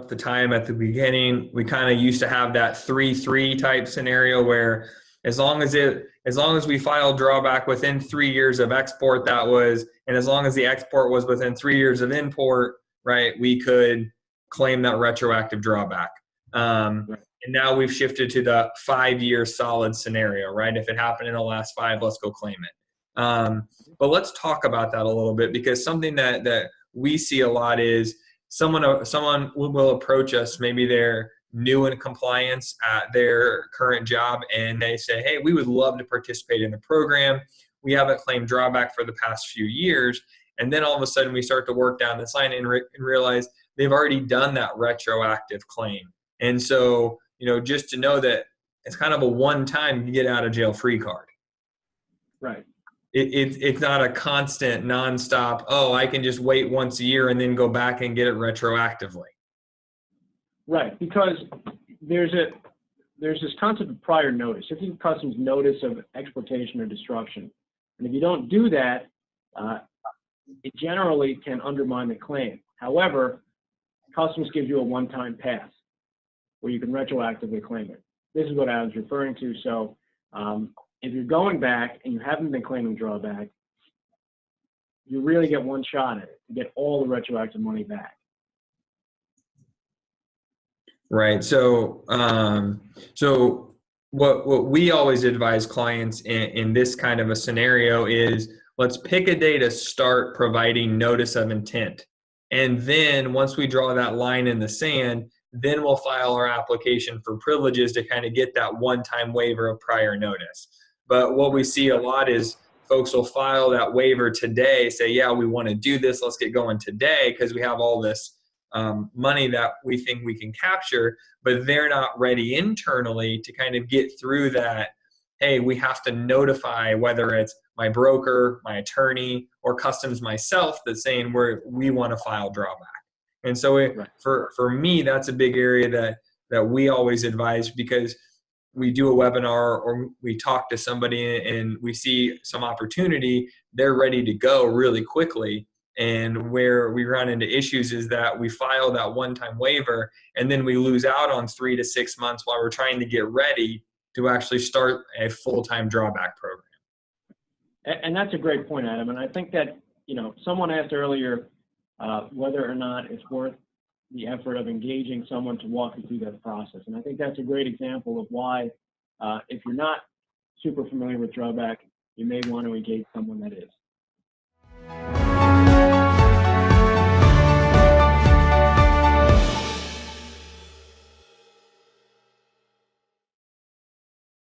up the time at the beginning, we kind of used to have that 3-3 type scenario where as long as we filed drawback within 3 years of export, and as long as the export was within 3 years of import, right, we could claim that retroactive drawback. And now we've shifted to the 5-year solid scenario, right? If it happened in the last 5, let's go claim it. But let's talk about that a little bit, because something that we see a lot is someone will approach us. Maybe they're new in compliance at their current job, and they say, hey, we would love to participate in the program. We haven't claimed drawback for the past few years. And then all of a sudden we start to work down this line and realize they've already done that retroactive claim. And so, just to know that it's kind of a one-time get out of jail free card. Right. It's not a constant, nonstop, I can just wait once a year and then go back and get it retroactively. Right, because there's this concept of prior notice. If you give customs notice of exportation or destruction, and if you don't do that, it generally can undermine the claim. However, customs gives you a one-time pass where you can retroactively claim it. This is what I was referring to. So if you're going back and you haven't been claiming drawback, you really get one shot at it to get all the retroactive money back. Right. So, what we always advise clients in this kind of a scenario is, let's pick a day to start providing notice of intent. And then once we draw that line in the sand, then we'll file our application for privileges to kind of get that one-time waiver of prior notice. But what we see a lot is folks will file that waiver today, say, yeah, we want to do this, let's get going today because we have all this money that we think we can capture, but they're not ready internally to kind of get through that. Hey, we have to notify, whether it's my broker, my attorney, or customs myself, that's saying we want to file drawback. And so for me, that's a big area that we always advise, because we do a webinar or we talk to somebody and we see some opportunity, they're ready to go really quickly. And where we run into issues is that we file that one-time waiver and then we lose out on 3 to 6 months while we're trying to get ready to actually start a full-time drawback program. And that's a great point, Adam. And I think that, someone asked earlier whether or not it's worth the effort of engaging someone to walk you through that process. And I think that's a great example of why, if you're not super familiar with drawback, you may want to engage someone that is.